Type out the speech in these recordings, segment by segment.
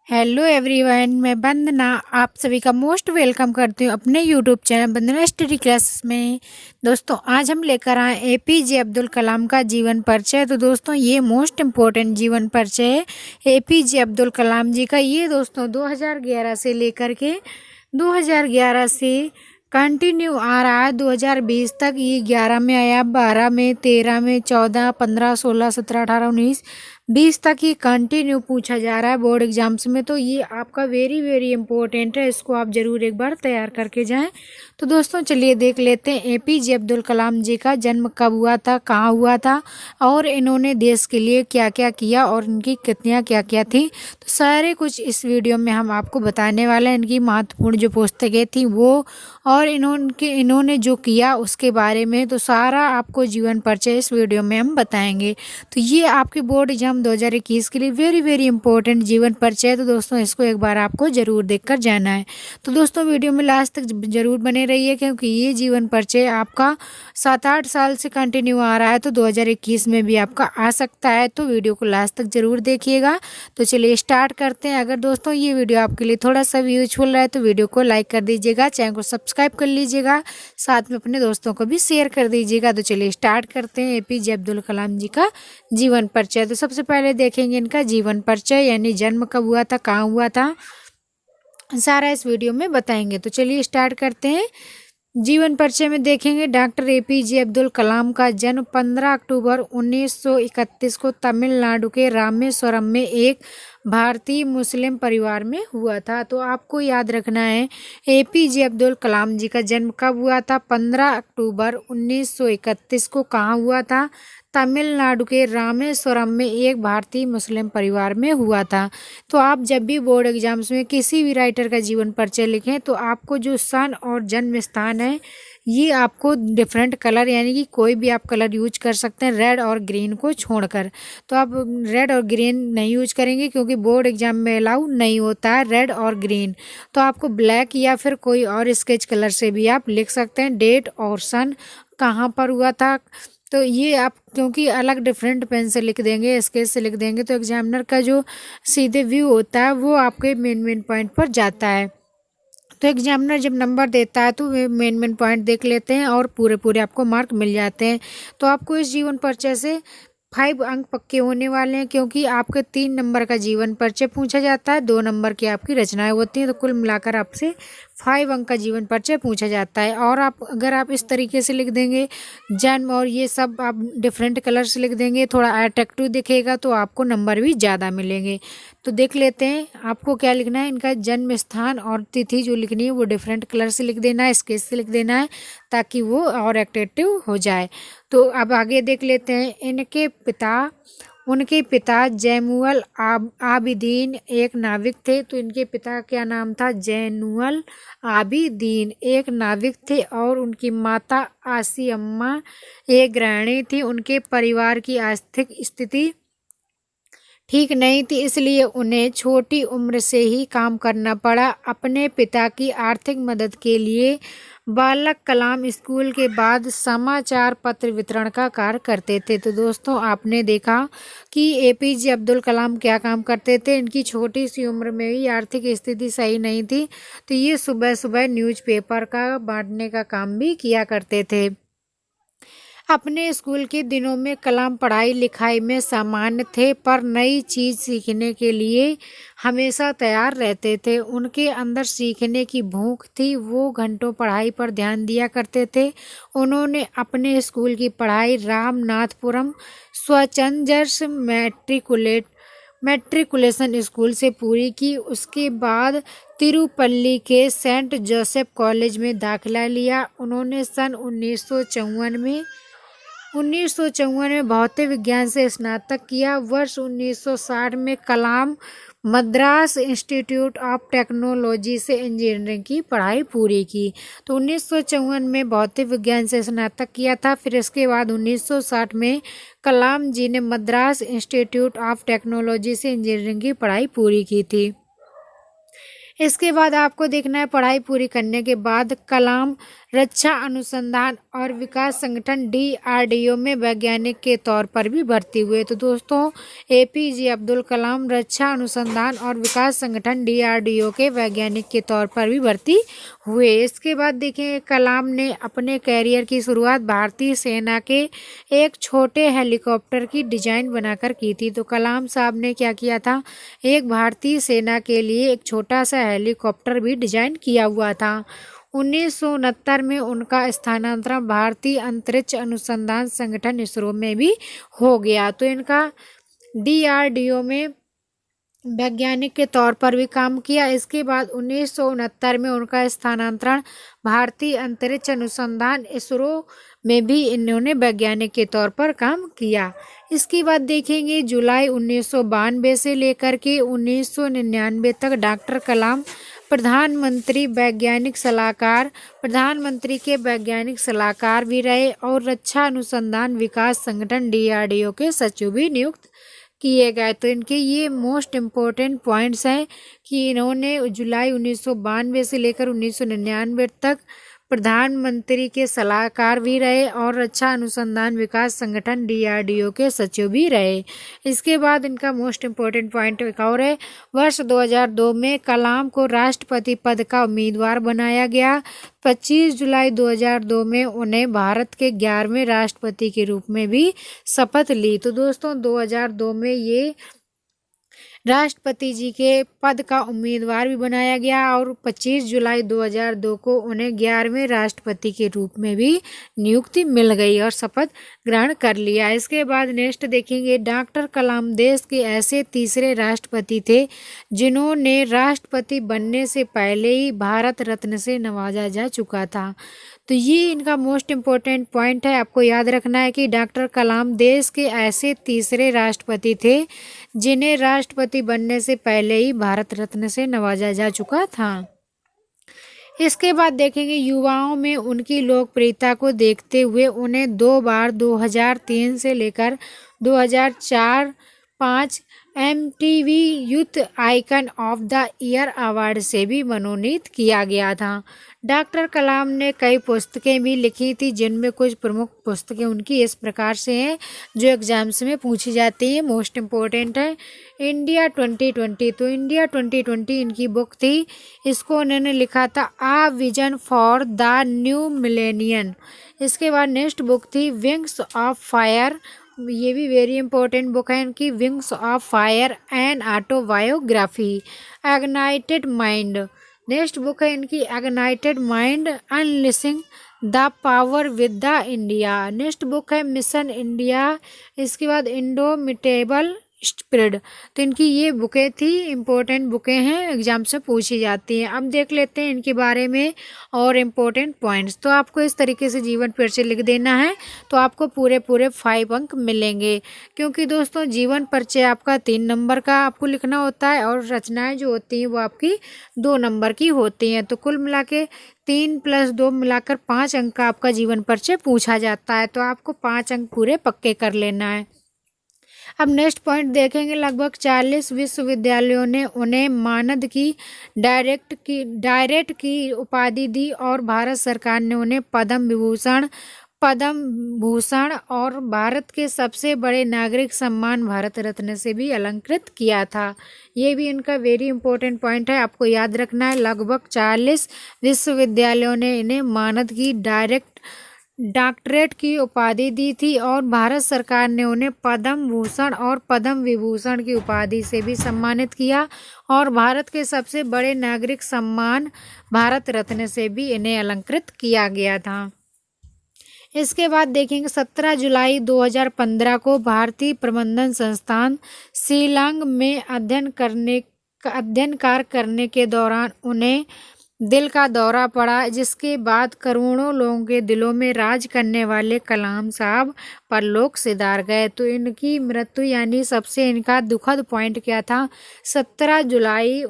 Hello everyone, मैं वंदना आप सभी का मोस्ट वेलकम करती हूँ अपने यूट्यूब चैनल वंदना स्टडी क्लासेस में। दोस्तों, आज हम लेकर आए एपीजे अब्दुल कलाम का जीवन परिचय। तो दोस्तों, ये मोस्ट इम्पोर्टेंट जीवन परिचय है एपीजे अब्दुल कलाम जी का। ये दोस्तों 2011 से लेकर के 2011 से कंटिन्यू आ रहा है 2020 तक। ये 11 में आया, 12 में, 13 में, 14, 15, 16, 17, 18, 19, 20 तक ही कंटिन्यू पूछा जा रहा है बोर्ड एग्जाम्स में। तो ये आपका वेरी वेरी इंपॉर्टेंट है, इसको आप ज़रूर एक बार तैयार करके जाएं। तो दोस्तों, चलिए देख लेते हैं एपीजे अब्दुल कलाम जी का जन्म कब हुआ था, कहाँ हुआ था और इन्होंने देश के लिए क्या क्या किया और इनकी कितनियाँ क्या क्या थी। तो सारे कुछ इस वीडियो में हम आपको बताने वाले हैं। इनकी महत्वपूर्ण जो पुस्तकें थी वो, और इन्होंने जो किया उसके बारे में। तो सारा आपको जीवन परिचय इस वीडियो में हम बताएंगे। तो ये आपके बोर्ड एग्जाम 2021 के लिए वेरी वेरी इंपॉर्टेंट जीवन परिचय है। तो दोस्तों, इसको एक बार आपको ज़रूर देखकर जाना है। तो दोस्तों, वीडियो में लास्ट तक ज़रूर बने रहिए, क्योंकि ये जीवन परिचय आपका 7-8 साल से कंटिन्यू आ रहा है। तो 2021 में भी आपका आ सकता है। तो वीडियो को लास्ट तक ज़रूर देखिएगा। तो चलिए स्टार्ट करते हैं। अगर दोस्तों ये वीडियो आपके लिए थोड़ा सा भी यूजफुल रहा है तो वीडियो को लाइक कर दीजिएगा, चैनल को सब्सक्राइब कर लीजिएगा, साथ में अपने दोस्तों को भी शेयर कर दीजिएगा। तो चलिए स्टार्ट करते हैं एपीजे अब्दुल कलाम जी का जीवन परिचय। तो सबसे पहले देखेंगे इनका जीवन परिचय, यानी जन्म कब हुआ था, कहाँ हुआ था, सारा इस वीडियो में बताएंगे। तो चलिए स्टार्ट करते हैं। जीवन परिचय में देखेंगे डॉक्टर एपीजे अब्दुल कलाम का जन्म 15 अक्टूबर 1931 को तमिलनाडु के रामेश्वरम में एक भारतीय मुस्लिम परिवार में हुआ था। तो आपको याद रखना है एपीजे अब्दुल कलाम जी का जन्म कब हुआ था, 15 अक्टूबर 1931 को। कहाँ हुआ था? तमिलनाडु के रामेश्वरम में एक भारतीय मुस्लिम परिवार में हुआ था। तो आप जब भी बोर्ड एग्जाम्स में किसी भी राइटर का जीवन परिचय लिखें तो आपको जो सन और जन्म स्थान है ये आपको डिफरेंट कलर, यानी कि कोई भी आप कलर यूज कर सकते हैं रेड और ग्रीन को छोड़कर। तो आप रेड और ग्रीन नहीं यूज करेंगे, क्योंकि बोर्ड एग्जाम में अलाउ नहीं होता है रेड और ग्रीन। तो आपको ब्लैक या फिर कोई और स्केच कलर से भी आप लिख सकते हैं डेट और सन कहाँ पर हुआ था। तो ये आप क्योंकि अलग डिफरेंट पेन से लिख देंगे, स्केच से लिख देंगे, तो एग्जामिनर का जो सीधे व्यू होता है वो आपके मेन पॉइंट पर जाता है। तो एग्जामिनर जब नंबर देता है तो वे मेन पॉइंट देख लेते हैं और पूरे पूरे आपको मार्क मिल जाते हैं। तो आपको इस जीवन परिचय से 5 अंक पक्के होने वाले हैं, क्योंकि आपके 3 नंबर का जीवन परिचय पूछा जाता है, 2 नंबर की आपकी रचनाएं होती हैं। तो कुल मिलाकर आपसे 5 अंक का जीवन परिचय पूछा जाता है। और अगर आप इस तरीके से लिख देंगे जन्म और ये सब आप डिफरेंट कलर से लिख देंगे, थोड़ा अट्रैक्टिव दिखेगा, तो आपको नंबर भी ज़्यादा मिलेंगे। तो देख लेते हैं आपको क्या लिखना है। इनका जन्म स्थान और तिथि जो लिखनी है वो डिफरेंट कलर से लिख देना है, स्केच से लिख देना है, ताकि वो और अट्रैक्टिव हो जाए। तो अब आगे देख लेते हैं। उनके पिता जैनुअल आबिदीन एक नाविक थे। तो इनके पिता का क्या नाम था? जैनुअल आबिदीन एक नाविक थे। और उनकी माता आसी अम्मा एक गृहिणी थी। उनके परिवार की आर्थिक स्थिति ठीक नहीं थी, इसलिए उन्हें छोटी उम्र से ही काम करना पड़ा। अपने पिता की आर्थिक मदद के लिए बालक कलाम स्कूल के बाद समाचार पत्र वितरण का कार्य करते थे। तो दोस्तों, आपने देखा कि एपीजे अब्दुल कलाम क्या काम करते थे। इनकी छोटी सी उम्र में ही आर्थिक स्थिति सही नहीं थी, तो ये सुबह सुबह न्यूज़पेपर का बांटने का काम भी किया करते थे। अपने स्कूल के दिनों में कलाम पढ़ाई लिखाई में सामान्य थे, पर नई चीज़ सीखने के लिए हमेशा तैयार रहते थे। उनके अंदर सीखने की भूख थी, वो घंटों पढ़ाई पर ध्यान दिया करते थे। उन्होंने अपने स्कूल की पढ़ाई रामनाथपुरम स्वचंजर्स मैट्रिकुलेशन स्कूल से पूरी की। उसके बाद तिरुपल्ली के सेंट जोसेफ कॉलेज में दाखिला लिया। उन्होंने सन 1954 में भौतिक विज्ञान से स्नातक किया। वर्ष 1960 में कलाम मद्रास इंस्टीट्यूट ऑफ टेक्नोलॉजी से इंजीनियरिंग की पढ़ाई पूरी की। तो 1954 में भौतिक विज्ञान से स्नातक किया था। फिर इसके बाद 1960 में कलाम जी ने मद्रास इंस्टीट्यूट ऑफ टेक्नोलॉजी से इंजीनियरिंग की पढ़ाई पूरी की थी। इसके बाद आपको देखना है, पढ़ाई पूरी करने के बाद कलाम रक्षा अनुसंधान और विकास संगठन DRDO में वैज्ञानिक के तौर पर भी भर्ती हुए। तो दोस्तों APJ अब्दुल कलाम रक्षा अनुसंधान और विकास संगठन DRDO के वैज्ञानिक के तौर पर भी भर्ती हुए। इसके बाद देखें, कलाम ने अपने कैरियर की शुरुआत भारतीय सेना के एक छोटे हेलीकॉप्टर की डिजाइन बनाकर की थी। तो कलाम साहब ने क्या किया था, एक भारतीय सेना के लिए एक छोटा सा हेलीकॉप्टर भी डिजाइन किया हुआ था। 1969 में उनका स्थानांतरण भारतीय अंतरिक्ष अनुसंधान संगठन इसरो में भी हो गया। तो इनका DRDO में वैज्ञानिक के तौर पर भी काम किया। इसके बाद 1969 में उनका स्थानांतरण भारतीय अंतरिक्ष अनुसंधान इसरो में भी इन्होंने वैज्ञानिक के तौर पर काम किया। इसके बाद देखेंगे, जुलाई 1992 से लेकर के 1999 तक डॉक्टर कलाम प्रधानमंत्री के वैज्ञानिक सलाहकार भी रहे और रक्षा अनुसंधान विकास संगठन DRDO के सचिव भी नियुक्त किए गए। तो इनके ये मोस्ट इम्पोर्टेंट पॉइंट्स हैं कि इन्होंने जुलाई 1992 से लेकर 1999 तक प्रधानमंत्री के सलाहकार भी रहे और रक्षा अनुसंधान विकास संगठन DRDO के सचिव भी रहे। इसके बाद इनका मोस्ट इम्पोर्टेंट पॉइंट एक और है, वर्ष 2002 में कलाम को राष्ट्रपति पद का उम्मीदवार बनाया गया। 25 जुलाई 2002 में उन्हें भारत के 11वें राष्ट्रपति के रूप में भी शपथ ली। तो दोस्तों 2002 में ये राष्ट्रपति जी के पद का उम्मीदवार भी बनाया गया और 25 जुलाई 2002 को उन्हें 11वें राष्ट्रपति के रूप में भी नियुक्ति मिल गई और शपथ ग्रहण कर लिया। इसके बाद नेक्स्ट देखेंगे, डॉक्टर कलाम देश के ऐसे तीसरे राष्ट्रपति थे जिन्होंने राष्ट्रपति बनने से पहले ही भारत रत्न से नवाजा जा चुका था। तो ये इनका मोस्ट इम्पोर्टेंट पॉइंट है, आपको याद रखना है कि डॉक्टर कलाम देश के ऐसे तीसरे राष्ट्रपति थे जिन्हें राष्ट्रपति बनने से पहले ही भारत रत्न से नवाजा जा चुका था। इसके बाद देखेंगे, युवाओं में उनकी लोकप्रियता को देखते हुए उन्हें 2 बार 2003 से लेकर 2004-05 MTV youth icon of the year award से भी मनोनीत किया गया था। डॉक्टर कलाम ने कई पुस्तकें भी लिखी थी जिनमें कुछ प्रमुख पुस्तकें उनकी इस प्रकार से हैं जो एग्जाम्स में पूछी जाती हैं, मोस्ट इम्पोर्टेंट है। इंडिया 2020, तो इंडिया 2020 इनकी बुक थी, इसको उन्होंने लिखा था a vision for the new millennium. इसके बाद नेक्स्ट बुक थी विंग्स ऑफ फायर, ये भी वेरी इंपॉर्टेंट बुक है इनकी, wings of fire and autobiography. Ignited mind, next book है इनकी ignited mind unleashing the power with the India. Next book है मिशन इंडिया। इसके बाद इंडोमिटेबल स्पिरिट। तो इनकी ये बुकें थी, इम्पोर्टेंट बुकें हैं, एग्जाम से पूछी जाती हैं। अब देख लेते हैं इनके बारे में और इम्पोर्टेंट पॉइंट्स। तो आपको इस तरीके से जीवन परिचय लिख देना है तो आपको पूरे 5 अंक मिलेंगे, क्योंकि दोस्तों जीवन परिचय आपका 3 नंबर का आपको लिखना होता है और रचनाएं जो होती हैं वो आपकी 2 नंबर की होती हैं। तो कुल मिला के 3 + 2 मिलाकर 5 अंक का आपका जीवन परिचय पूछा जाता है। तो आपको 5 अंक पूरे पक्के कर लेना है। अब नेक्स्ट पॉइंट देखेंगे, लगभग 40 विश्वविद्यालयों ने उन्हें मानद की डायरेक्ट की उपाधि दी और भारत सरकार ने उन्हें पद्म भूषण और भारत के सबसे बड़े नागरिक सम्मान भारत रत्न से भी अलंकृत किया था। ये भी इनका वेरी इंपॉर्टेंट पॉइंट है, आपको याद रखना है। लगभग 40 विश्वविद्यालयों ने इन्हें मानद की डॉक्टरेट की उपाधि दी थी और भारत सरकार ने उन्हें पद्म भूषण और पद्म विभूषण की उपाधि से भी सम्मानित किया और भारत के सबसे बड़े नागरिक सम्मान भारत रत्न से भी इन्हें अलंकृत किया गया था। इसके बाद देखेंगे 17 जुलाई 2015 को भारतीय प्रबंधन संस्थान शिलांग में अध्ययन कार्य करने के दौरान उन्हें दिल का दौरा पड़ा, जिसके बाद करोड़ों लोगों के दिलों में राज करने वाले कलाम साहब परलोक सिधार गए। तो इनकी मृत्यु यानी सबसे इनका दुखद पॉइंट क्या था, 17 जुलाई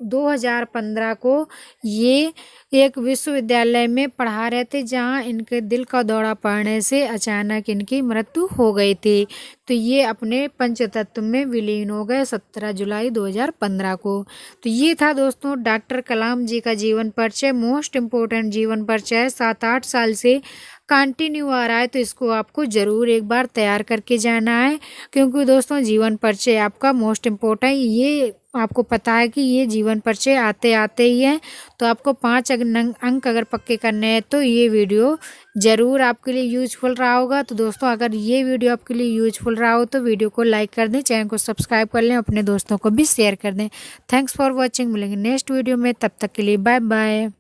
2015 को ये एक विश्वविद्यालय में पढ़ा रहे थे, जहां इनके दिल का दौरा पड़ने से अचानक इनकी मृत्यु हो गई थी। तो ये अपने पंचतत्व में विलीन हो गए 17 जुलाई 2015 को। तो ये था दोस्तों डॉक्टर कलाम जी का जीवन परिचय, मोस्ट इम्पोर्टेंट जीवन परिचय, 7-8 साल से कंटिन्यू आ रहा है। तो इसको आपको ज़रूर एक बार तैयार करके जाना है, क्योंकि दोस्तों जीवन परिचय आपका मोस्ट इम्पोर्टेंट, ये आपको पता है कि ये जीवन परिचय आते आते ही है। तो आपको 5 अंक अगर पक्के करने हैं तो ये वीडियो ज़रूर आपके लिए यूजफुल रहा होगा। तो दोस्तों अगर ये वीडियो आपके लिए यूजफुल रहा हो तो वीडियो को लाइक कर दें, चैनल को सब्सक्राइब कर लें, अपने दोस्तों को भी शेयर कर दें। Thanks for watching. मिलेंगे नेक्स्ट वीडियो में, तब तक के लिए बाय बाय।